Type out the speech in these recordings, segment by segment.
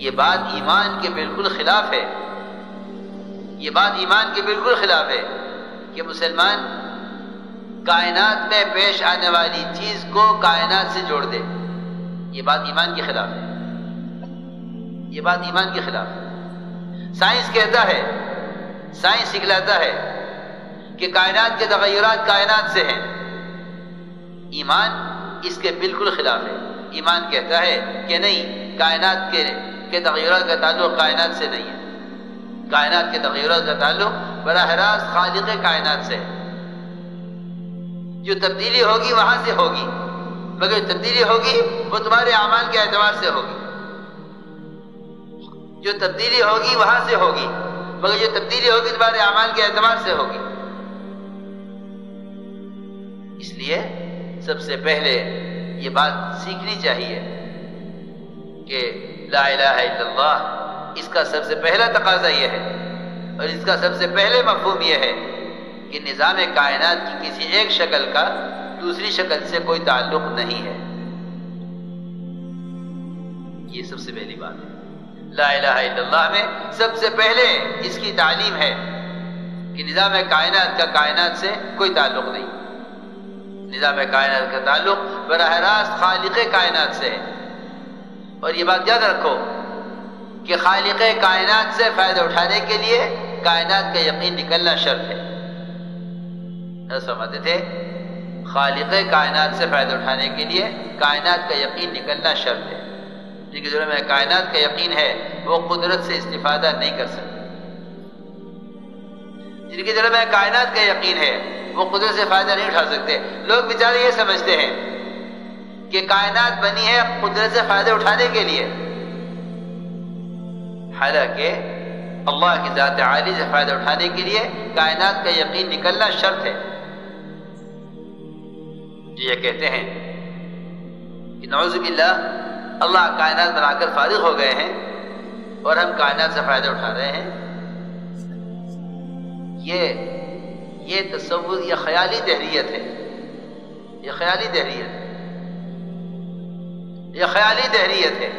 یہ بات ایمان کے بالکل خلاف ہے، یہ بات ایمان کے بالکل خلاف ہے کہ مسلمان کائنات میں پیش آنے والی چیز کو کائنات سے جوڑ دے. یہ بات ایمان کے خلاف ہے، یہ بات ایمان کے خلاف ہے. سائنس کہتا ہے، سائنس سکھلاتا ہے کہ کائنات کے تغیرات کائنات سے ہیں. ایمان اس کے بالکل خلاف ہے. ایمان کہتا ہے کہ نہیں، کائنات کے تغیرات کا تعلق کائنات سے نہیں ہے. کائنات کے تغیرات کا تعلق براہ راست خالق کائنات سے ہے. جو تبدیلی ہوگی وہاں سے ہوگی، مگر جو تبدیلی ہوگی وہ تمہارے اعمال کے اعتبار سے ہوگی. جو تبدیلی ہوگی وہاں سے ہوگی، مگر جو تبدیلی ہوگی تمہارے اعمال کے اعتبار سے ہوگی. اس لیے سب سے پہلے یہ بات سیکھنی چاہیے کہ لا الہ الا اللہ، اس کا سب سے پہلا تقاضا یہ ہے اور اس کا سب سے پہلے مفہوم یہ ہے کہ نظام کائنات کی کسی ایک شکل کا دوسری شکل سے کوئی تعلق نہیں ہے. یہ سب سے پہلی بات ہے. لا الہ الا اللہ میں سب سے پہلے اس کی تعلیم ہے کہ نظام کائنات کا کائنات سے کوئی تعلق نہیں. نظام کائنات کا تعلق براہ راست خالق کائنات سے ہے. اور یہ بات یاد رکھو کہ خالق کائنات سے فائدہ اٹھانے کے لیے کائنات کا یقین نکلنا شرط ہے. سمجھتے تھے؟ خالق کائنات سے فائدہ اٹھانے کے لیے کائنات کا یقین نکلنا شرط ہے. جن کے دلوں میں کائنات کا یقین ہے وہ قدرت سے استفادہ نہیں کر سکتے. جن کے دلوں میں کائنات کا یقین ہے وہ قدرت سے فائدہ نہیں اٹھا سکتے. لوگ بیچارے یہ سمجھتے ہیں کہ کائنات بنی ہے قدرت سے فائدہ اٹھانے کے لیے، حالانکہ اللہ کی ذات عالی سے فائدہ اٹھانے کے لیے کائنات کا یقین نکلنا شرط ہے. جو یہ کہتے ہیں کہ نعوذ باللہ اللہ کائنات بنا کر فارغ ہو گئے ہیں اور ہم کائنات سے فائدہ اٹھا رہے ہیں، یہ تصور، یہ خیالی دہریت ہے. یہ خیالی دہریت ہے، یہ خیالی دہریت ہے.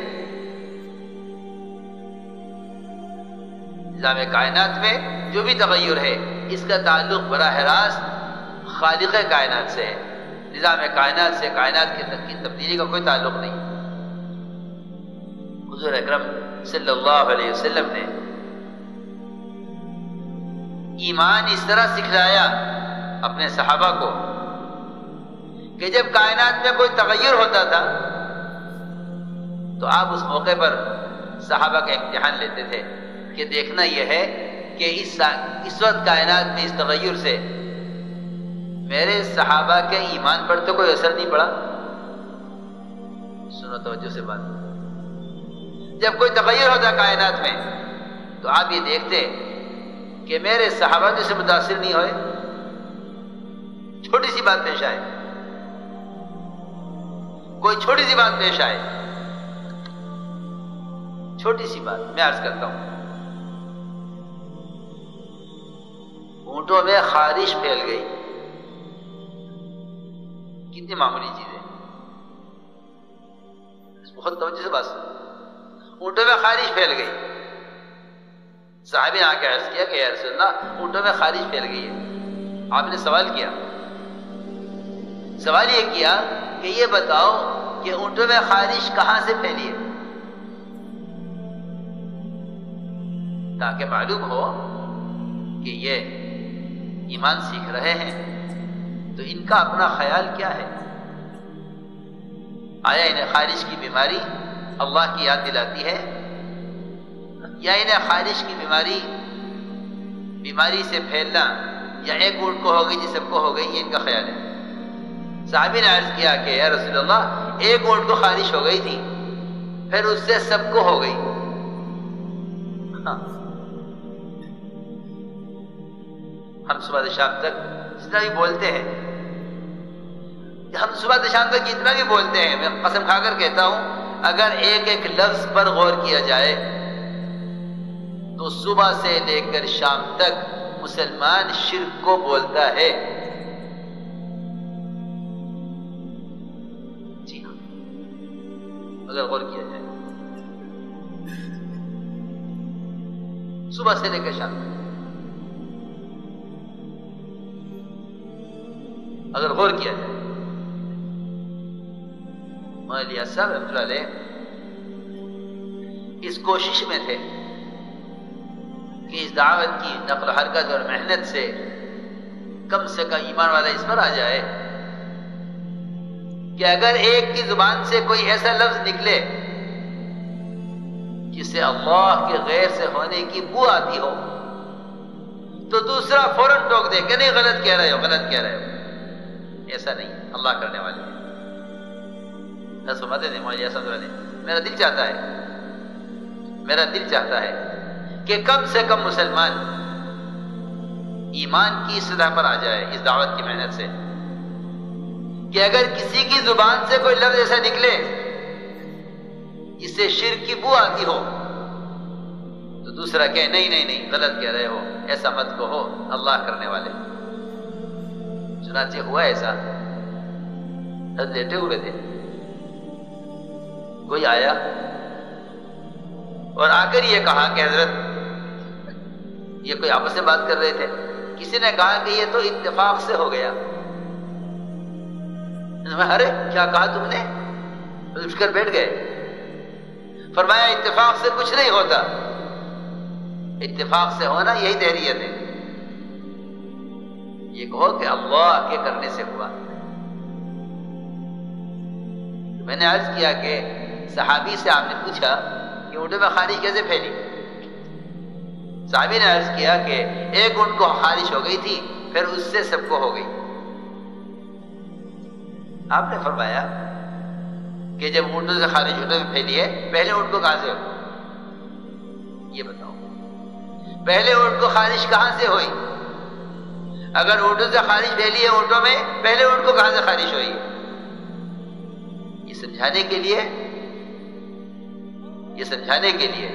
نظام کائنات میں جو بھی تغیر ہے اس کا تعلق براہ راست خالق کائنات سے ہے. نظام کائنات سے کائنات کی تبدیلی کا کوئی تعلق نہیں. حضور اکرم صلی اللہ علیہ وسلم نے ایمان اس طرح سکھلایا اپنے صحابہ کو کہ جب کائنات میں کوئی تغیر ہوتا تھا تو آپ اس موقع پر صحابہ کا امتحان لیتے تھے کہ دیکھنا یہ ہے کہ اس وقت کائنات میں اس تغیر سے میرے صحابہ کے ایمان پر تو کوئی اثر نہیں پڑا. سنو توجہ سے بات. جب کوئی تغیر ہوتا کائنات میں تو آپ یہ دیکھتے کہ میرے صحابہ تو سے متاثر نہیں ہوئے. چھوٹی سی بات پیش آئے، کوئی چھوٹی سی بات پیش آئے، چھوٹی سی بات میں عرض کرتا ہوں، اونٹوں میں خارش پھیل گئی. کتنی معمولی چیز ہے، بہت توجہ سے بات سنو. اونٹوں میں خارش پھیل گئی. صحابی نے آ کے عرض کیا کہ یا رسول اللہ اونٹوں میں خارش پھیل گئی ہے. آپ نے سوال کیا، سوال یہ کیا کہ یہ بتاؤ کہ اونٹوں میں خارش کہاں سے پھیلی ہے، تاکہ معلوم ہو کہ یہ ایمان سیکھ رہے ہیں تو ان کا اپنا خیال کیا ہے. آیا انہیں خارش کی بیماری اللہ کی یاد دلاتی ہے یا انہیں خارش کی بیماری سے پھیلنا یا ایک اونٹ کو ہو گئی جی سب کو ہو گئی، یہ ان کا خیال ہے. صحابی نے عرض کیا کہ یا رسول اللہ ایک اونٹ کو خارش ہو گئی تھی پھر اس سے سب کو ہو گئی. ہم صبح سے شام تک جتنا بھی بولتے ہیں، ہم صبح سے شام تک جتنا بھی بولتے ہیں، میں قسم کھا کر کہتا ہوں اگر ایک ایک لفظ پر غور کیا جائے تو صبح سے لے کر شام تک مسلمان شرک کو بولتا ہے. جی ہاں، اگر غور کیا جائے صبح سے لے کے شام تک۔ اگر غور کیا جائے، مولانا صاحب رحمۃ اللہ علیہ اس کوشش میں تھے کہ اس دعوت کی نقل و حرکت اور محنت سے کم ایمان والا اس پر آ جائے کہ اگر ایک کی زبان سے کوئی ایسا لفظ نکلے جس سے اللہ کے غیر سے ہونے کی بو آتی ہو تو دوسرا فوراً ٹوک دے کہ نہیں، غلط کہہ رہے ہو، غلط کہہ رہے ہو۔ ایسا نہیں، اللہ کرنے والے ہیں۔ فرماتے تھے مولانا صاحب والے، میرا دل چاہتا ہے کہ کم سے کم مسلمان ایمان کی سطح پر آ جائے اس دعوت کی محنت سے، کہ اگر کسی کی زبان سے کوئی لفظ ایسا نکلے جس سے شرک کی بو آتی ہو تو دوسرا کہے نہیں غلط کہہ رہے ہو، ایسا مت کہو، اللہ کرنے والے۔ چنانچہ ہوا ایسا، حضرت لیٹے ہوئے تھے، کوئی آیا اور آ کر یہ کہا کہ حضرت، یہ کوئی آپس میں بات کر رہے تھے، کسی نے کہا کہ یہ تو اتفاق سے ہو گیا۔ ارے کیا کہا تم نے؟ اٹھ کر بیٹھ گئے۔ فرمایا اتفاق سے کچھ نہیں ہوتا، اتفاق سے ہونا یہی تحریت ہے۔ یہ کہو کہ اللہ کے کرنے سے ہوا۔ میں نے عرض کیا کہ صحابی سے آپ نے پوچھا کہ اونٹوں میں خارش کیسے پھیلی؟ صحابی نے عرض کیا کہ ایک اونٹ کو خارش ہو گئی تھی، پھر اس سے سب کو ہو گئی۔ آپ نے فرمایا کہ جب اونٹوں سے خارش اونٹوں میں پھیلی ہے، پہلے اونٹ کو کہاں سے ہوئی؟ یہ بتاؤ، پہلے اونٹ کو خارش کہاں سے ہوئی؟ اگر اونٹوں سے خارش پھیلی ہے اونٹوں میں، پہلے اونٹ کو کہاں سے خارش ہوئی؟ یہ سمجھانے کے لیے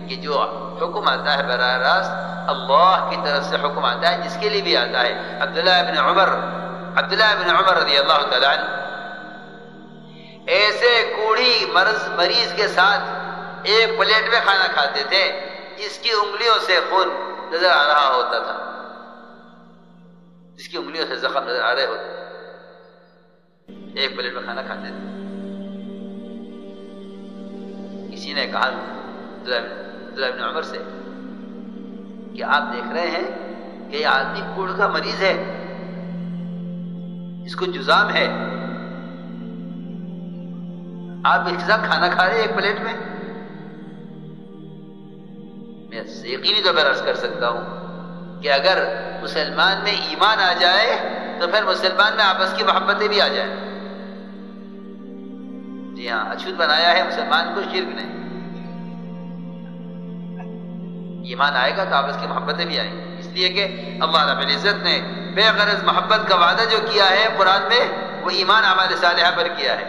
کہ جو حکم آتا ہے براہ راست اللہ کی طرف سے حکم آتا ہے، جس کے لیے بھی آتا ہے۔ عبداللہ ابن عمر رضی اللہ تعالیٰ عنہ ایسے کوڑی مریض کے ساتھ ایک پلیٹ میں کھانا کھاتے تھے جس کی انگلیوں سے خون نظر آ رہا ہوتا تھا، جس کی انگلیوں سے زخم نظر آ رہے ہوتے، ایک پلیٹ میں کھانا کھاتے تھے۔ کسی نے کہا عبداللہ ابن عمر سے کہ آپ دیکھ رہے ہیں کہ یہ آدمی کوڑ کا مریض ہے، اس کو جزام ہے، آپ اس کے ساتھ کھانا کھا رہے ہیں ایک پلیٹ میں؟ میں یقینی طور پر عرض کر سکتا ہوں کہ اگر مسلمان میں ایمان آ جائے تو پھر مسلمان میں آپس کی محبتیں بھی آ جائیں۔ جی ہاں، اچھوت بنایا ہے مسلمان کو شرک نے۔ ایمان آئے گا تو آپس کی محبتیں بھی آئیں گی، اس لیے کہ اللہ رب العزت نے بے غرض محبت کا وعدہ جو کیا ہے قرآن میں، وہ ایمان اعمال صالحہ پر کیا ہے۔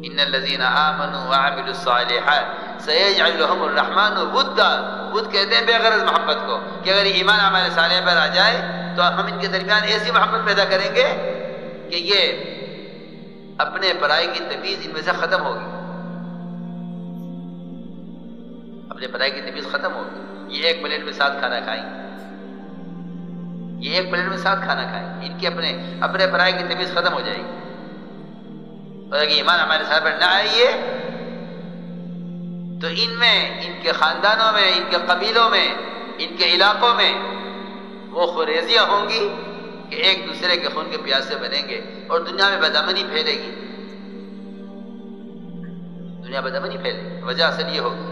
ان الذين آمنوا وعملوا الصالحات سيجعل لهم الرحمن ودا۔ ود کہتے ہیں بے غرض محبت کو، کہ اگر ایمان اعمال صالحہ پر آ جائے تو ہم ان کے درمیان ایسی محبت پیدا کریں گے کہ یہ اپنے پرائی کی تمیز ان میں سے ختم ہوگی، اپنے پرائی کی تمیز ختم ہوگی۔ یہ ایک پلیٹ میں ساتھ کھانا کھائیں، یہ ایک پلیٹ میں ساتھ کھانا کھائیں، ان کی اپنے پرائی کی تمیز ختم ہو جائے گی۔ اور اگر ایمان ہمارے ساتھ پر نہ آئیے تو ان میں، ان کے خاندانوں میں، ان کے قبیلوں میں، ان کے علاقوں میں وہ خریزیاں ہوں گی کہ ایک دوسرے کے خون کے پیاسے بنیں گے، اور دنیا میں بدامنی پھیلے گی، دنیا بدامنی پھیلے گی۔ وجہ اصل یہ ہوگی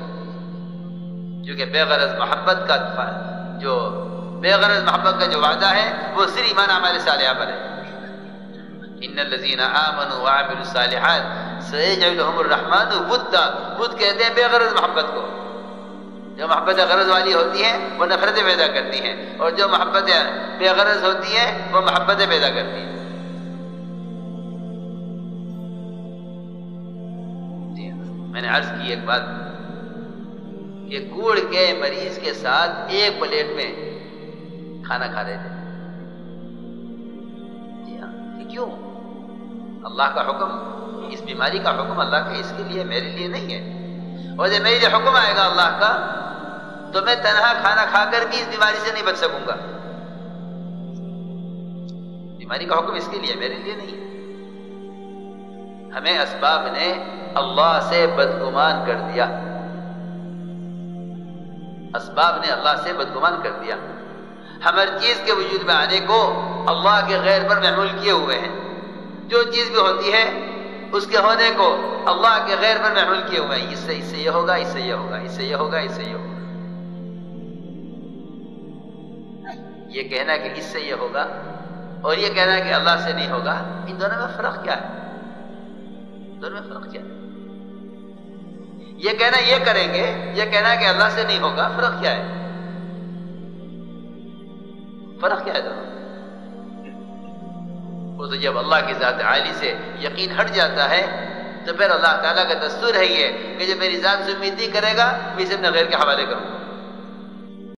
کیونکہ بے غرض محبت کا جو وعدہ ہے وہ صرف ایمان اعمال صالحہ پر ہے۔ ان الذين آمنوا وعملوا الصالحات سيجعل لهم الرحمن ودا۔ ود کہتے ہیں بے غرض محبت کو۔ جو محبت غرض والی ہوتی ہیں وہ نفرتیں پیدا کرتی ہیں، اور جو محبت بے غرض ہوتی ہیں وہ محبتیں پیدا کرتی ہیں۔ جی میں نے عرض کی ایک بات کہ کوڑ کے مریض کے ساتھ ایک پلیٹ میں کھانا کھا رہے تھے۔ جی ہاں، کیوں؟ اللہ کا حکم، اس بیماری کا حکم اللہ کا اس کے لیے، میرے لیے نہیں ہے۔ اور جب میرے لیے حکم آئے گا اللہ کا تو میں تنہا کھانا کھا کر بھی اس بیماری سے نہیں بچ سکوں گا. بیماری کا حکم اس کے لیے میرے لیے نہیں. ہمیں اسباب نے اللہ سے بدگمان کر دیا. اسباب نے اللہ سے بدگمان کر دیا. ہم ہر چیز کے وجود میں آنے کو اللہ کے غیر پر محمول کیے ہوئے ہیں. جو چیز بھی ہوتی ہے اس کے ہونے کو اللہ کے غیر پر محمول کیے ہوئے ہیں. اس سے یہ ہوگا، اس سے یہ ہوگا، اس سے یہ ہوگا، اس سے یہ ہوگا. یہ کہنا کہ اس سے یہ ہوگا اور یہ کہنا کہ اللہ سے نہیں ہوگا، ان دونوں میں فرق کیا ہے؟ دونوں میں فرق کیا ہے؟ یہ کہنا یہ کریں گے، یہ کہنا کہ اللہ سے نہیں ہوگا، فرق کیا ہے؟ فرق کیا ہے دونوں؟ وہ تو جب اللہ کی ذات عالی سے یقین ہٹ جاتا ہے تو پھر اللہ تعالیٰ کا دستور ہے یہ کہ جب میری ذات سے امید نہیں کرے گا میں اسے اپنے غیر کے حوالے کروں گا.